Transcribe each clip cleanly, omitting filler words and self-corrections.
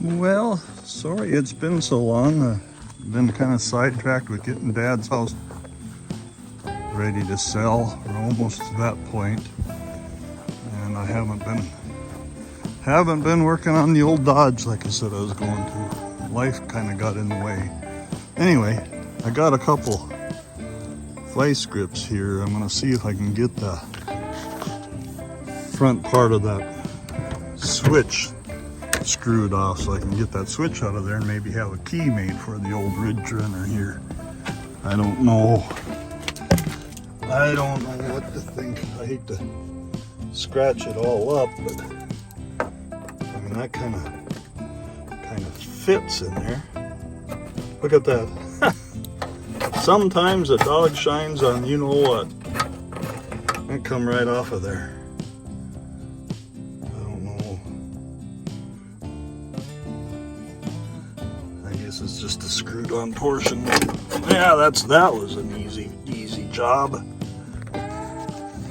Well, sorry it's been so long. I've been kind of sidetracked with getting Dad's house ready to sell. We're almost to that point, and I haven't been working on the old Dodge like I said I was going to. Life kind of got in the way. Anyway, I got a couple vice grips here. I'm gonna see if I can get the front part of that switch screwed off so I can get that switch out of there and maybe have a key made for the old ridge runner here. I don't know what to think. I hate to scratch it all up, but I mean that kind of fits in there. Look at that. Sometimes a dog shines on you know what. That come right off of there. It's just a screwed on portion. Yeah, that was an easy job.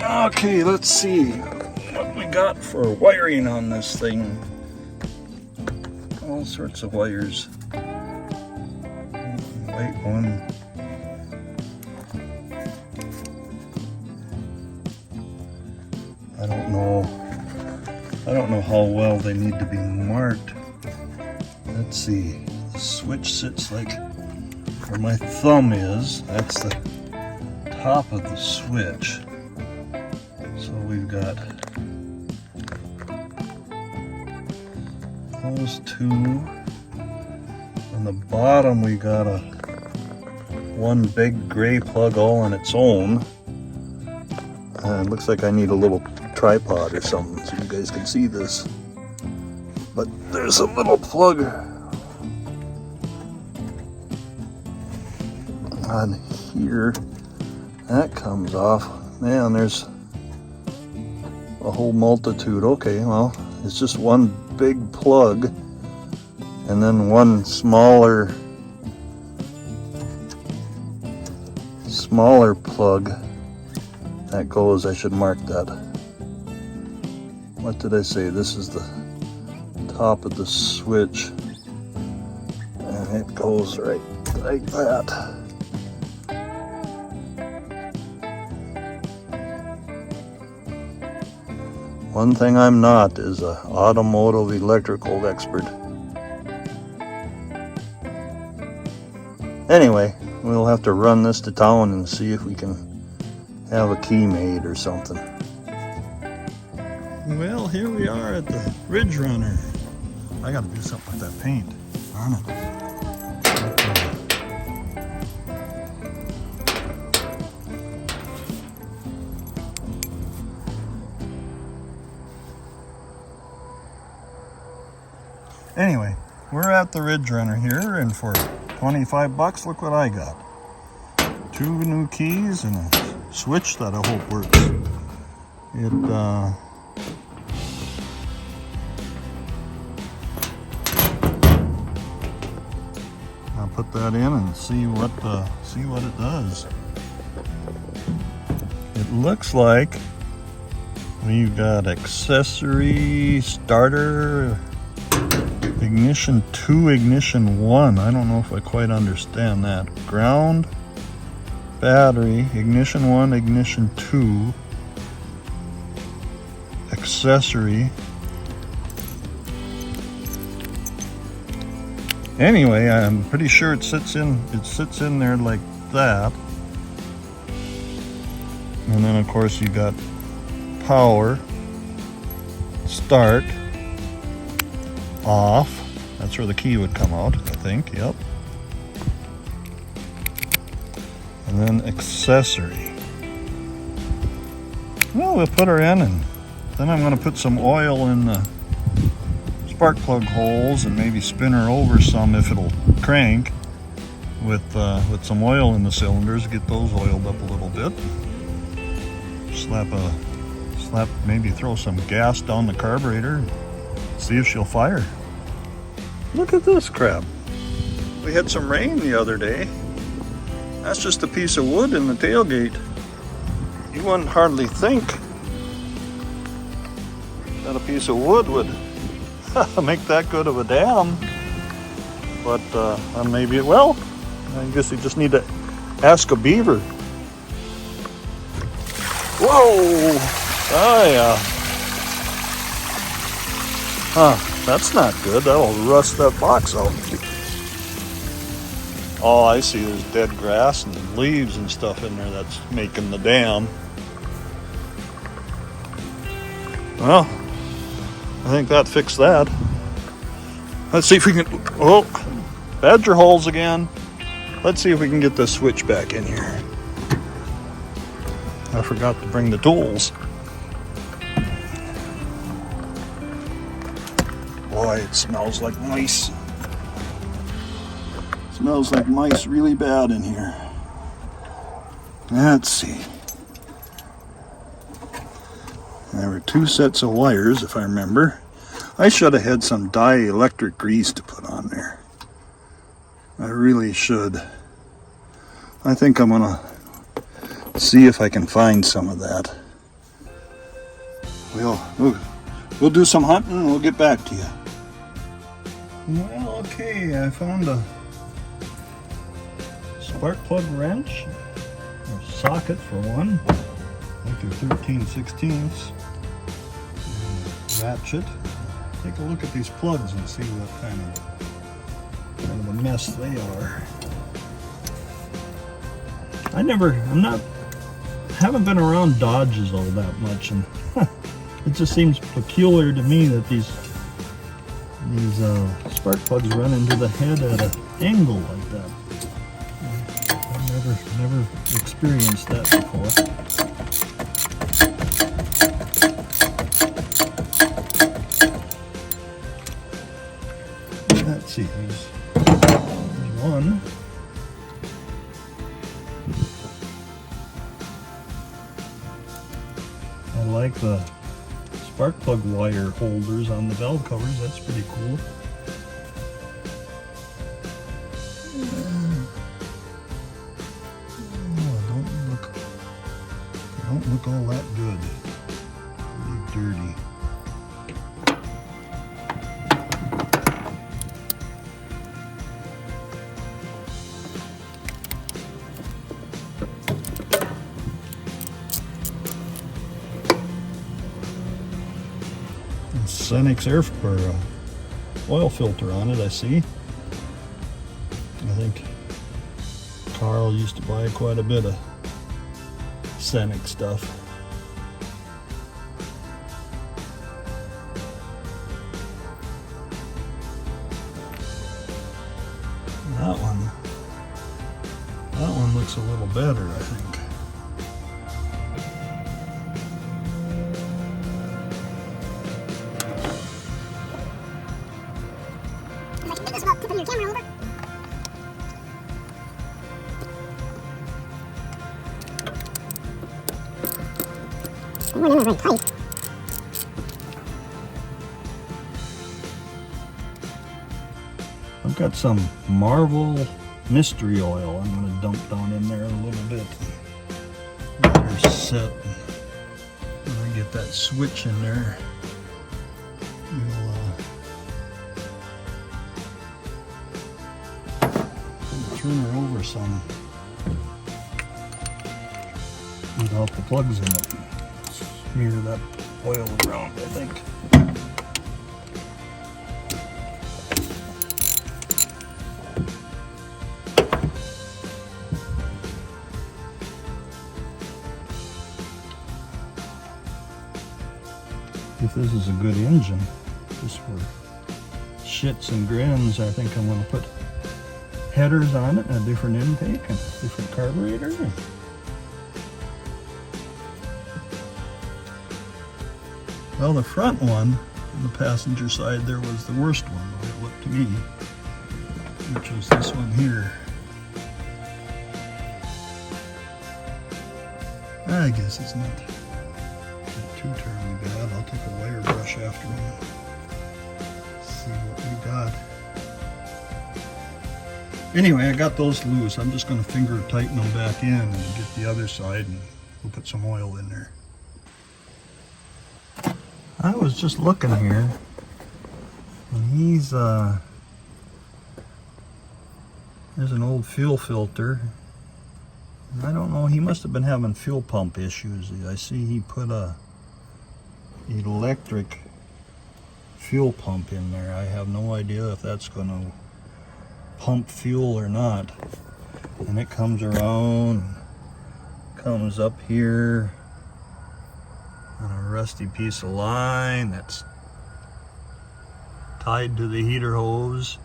Okay, let's see what we got for wiring on this thing. All sorts of wires. White one. I don't know how well they need to be marked. Let's see. The switch sits like where my thumb is. That's the top of the switch. So we've got those two. On the bottom we got one big gray plug all on its own. It looks like I need a little tripod or something so you guys can see this. But there's a little plug on here that comes off. Man, there's a whole multitude. Okay, well, it's just one big plug and then one smaller plug that goes. I should mark that. What did I say? This is the top of the switch and it goes right like that. One thing I'm not is an automotive electrical expert. Anyway, we'll have to run this to town and see if we can have a key made or something. Well, here we are at the Ridge Runner. I gotta do something with that paint. Darn it. Anyway, we're at the Ridge Runner here, and for 25 bucks, look what I got. 2 new keys and a switch that I hope works. I'll put that in and see what it does. It looks like we've got accessory, starter, ignition 2, ignition 1. I don't know if I quite understand that. Ground, battery, ignition 1, ignition 2, accessory. Anyway, I'm pretty sure it sits in there like that. And then of course you got power, start, off. That's where the key would come out, I think. Yep. And then accessory. Well, we'll put her in, and then I'm going to put some oil in the spark plug holes and maybe spin her over some if it'll crank with some oil in the cylinders. Get those oiled up a little bit. Maybe throw some gas down the carburetor. See if she'll fire. Look at this crap. We had some rain the other day. That's just a piece of wood in the tailgate. You wouldn't hardly think that a piece of wood would make that good of a dam. But maybe, well, I guess you just need to ask a beaver. Whoa! Oh yeah. Huh, that's not good. That'll rust that box out. Oh, I see. There's dead grass and leaves and stuff in there that's making the dam. Well, I think that fixed that. Let's see if we can, oh, badger holes again. Let's see if we can get this switch back in here. I forgot to bring the tools. Boy, it smells like mice. Smells like mice really bad in here. Let's see. There were 2 sets of wires, if I remember. I should have had some dielectric grease to put on there. I really should. I think I'm gonna see if I can find some of that. We'll do some hunting and we'll get back to you. Well, okay, I found a spark plug wrench, or socket for one. I think they're 13/16ths. Ratchet. Take a look at these plugs and see what kind of a mess they are. Haven't been around Dodges all that much, and it just seems peculiar to me that these spark plugs run into the head at an angle like that. I've never experienced that before. Let's see, there's one. I like the spark plug wire holders on the valve covers. That's pretty cool. Don't look all that good. Really dirty. Cenex oil filter on it, I see. I think Carl used to buy quite a bit of Cenex stuff. That one looks a little better, I think. I've got some Marvel mystery oil I'm going to dump down in there a little bit. Get her set. When I get that switch in there, we'll turn her over some without the plugs in it. Smear that oil around, I think. If this is a good engine, just for shits and grins, I think I'm going to put headers on it and a different intake and a different carburetor. Well, the front one, on the passenger side there, was the worst one, the way it looked to me, which was this one here. I guess it's not too terribly bad. I'll take a wire brush after and see what we got. Anyway, I got those loose. I'm just going to finger tighten them back in and get the other side, and we'll put some oil in there. I was just looking here, And he's there's an old fuel filter. I don't know, he must have been having fuel pump issues. I see he put a electric fuel pump in there. I have no idea if that's going to pump fuel or not. And it comes around, comes up here on a rusty piece of line that's tied to the heater hose.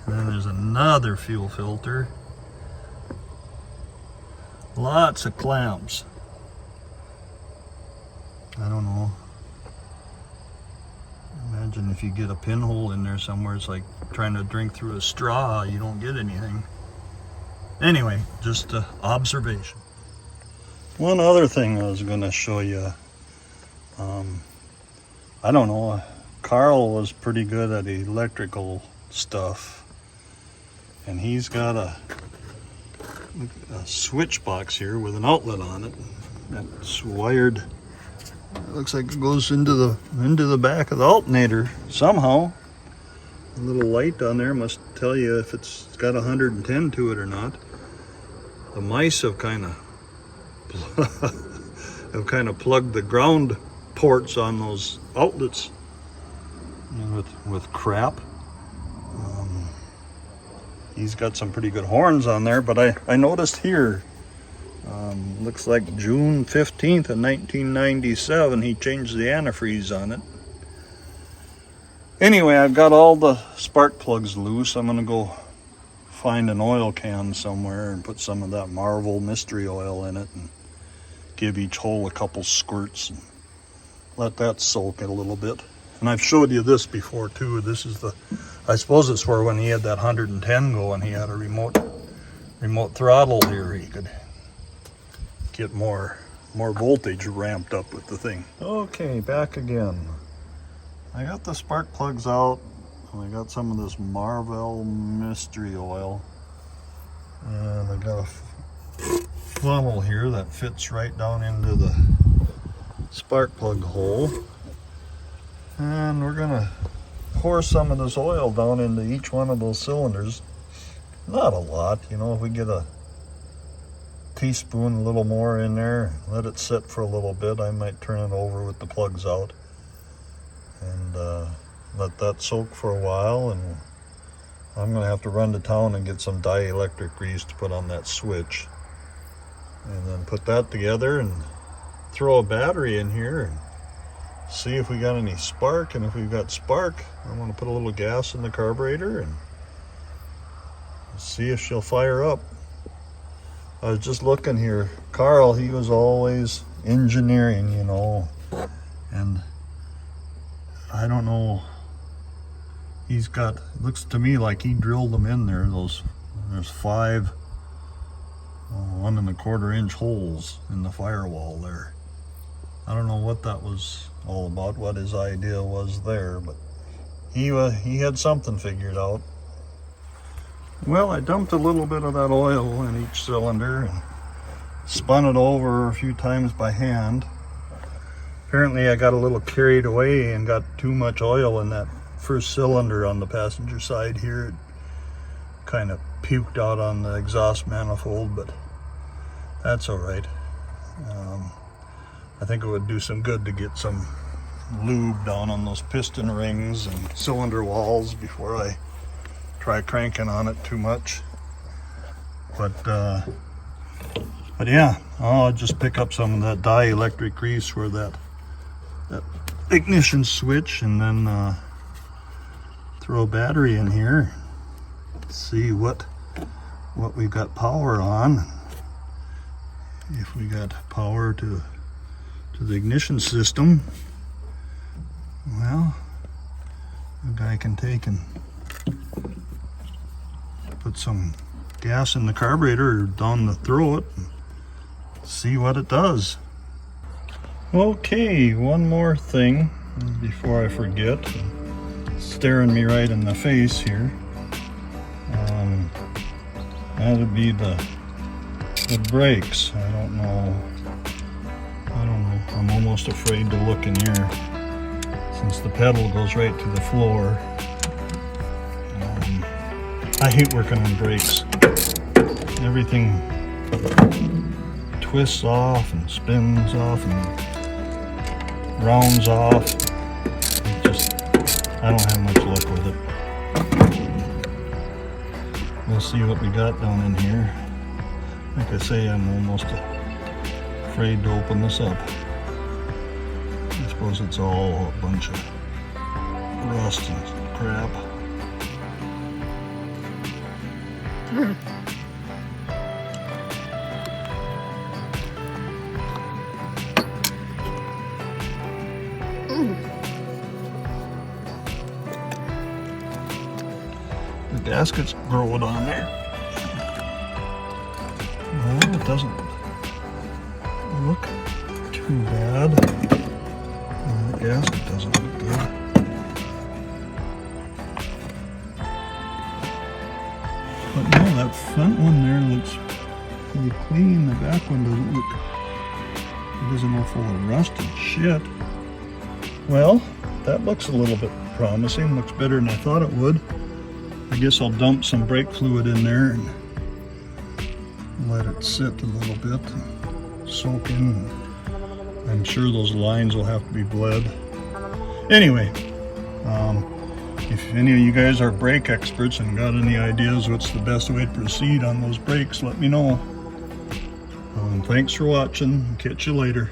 And then there's another fuel filter. Lots of clamps. I don't know. Imagine if you get a pinhole in there somewhere, it's like trying to drink through a straw, you don't get anything. Anyway, just an observation. One other thing I was going to show you. I don't know, Carl was pretty good at electrical stuff. And he's got a switch box here with an outlet on it. That's wired. It looks like it goes into the back of the alternator somehow. A little light on there must tell you if it's got 110 to it or not. The mice have kind of plugged the ground ports on those outlets with crap. He's got some pretty good horns on there, but I noticed here, looks like June 15th of 1997, he changed the antifreeze on it. Anyway, I've got all the spark plugs loose. I'm gonna go find an oil can somewhere and put some of that Marvel mystery oil in it and give each hole a couple squirts and let that soak it a little bit. And I've showed you this before too. This is I suppose it's where when he had that 110 going, he had a remote throttle here. He could get more voltage ramped up with the thing. Okay, back again. I got the spark plugs out, and I got some of this Marvel mystery oil. And I got a funnel here that fits right down into the spark plug hole. And we're gonna pour some of this oil down into each one of those cylinders. Not a lot, you know, if we get a teaspoon, a little more in there, let it sit for a little bit. I might turn it over with the plugs out and let that soak for a while. And I'm gonna have to run to town and get some dielectric grease to put on that switch, and then put that together and throw a battery in here and see if we got any spark. And if we've got spark, I want to put a little gas in the carburetor and see if she'll fire up. I was just looking here. Carl, he was always engineering, you know, and I don't know. He's got, it looks to me like he drilled them in there. There's 5 1¼ inch holes in the firewall there. I don't know what that was all about, what his idea was there, but he had something figured out. Well, I dumped a little bit of that oil in each cylinder and spun it over a few times by hand. Apparently I got a little carried away and got too much oil in that first cylinder on the passenger side here. It kind of puked out on the exhaust manifold, but that's all right. I think it would do some good to get some lube down on those piston rings and cylinder walls before I try cranking on it too much. But yeah, I'll just pick up some of that dielectric grease for that ignition switch, and then throw a battery in here, see what we've got power on. If we got power to the ignition system, well, a guy can take and put some gas in the carburetor or down the throat and see what it does. Okay, one more thing before I forget. Staring me right in the face here. That'd be the brakes. I don't know. I'm almost afraid to look in here. since the pedal goes right to the floor. I hate working on brakes. Everything twists off and spins off and rounds off. It just, I don't have much luck with it. We'll see what we got down in here. Like I say, I'm almost afraid to open this up. I suppose it's all a bunch of rust and crap. The gasket's growing on there. Well, it doesn't look too bad. The gasket doesn't look good. But no, that front one there looks pretty clean. The back one doesn't look, it isn't all full of rust and shit. Well, that looks a little bit promising. Looks better than I thought it would. I guess I'll dump some brake fluid in there and let it sit a little bit and soak in. I'm sure those lines will have to be bled. Anyway, if any of you guys are brake experts and got any ideas what's the best way to proceed on those brakes, let me know. Thanks for watching. Catch you later.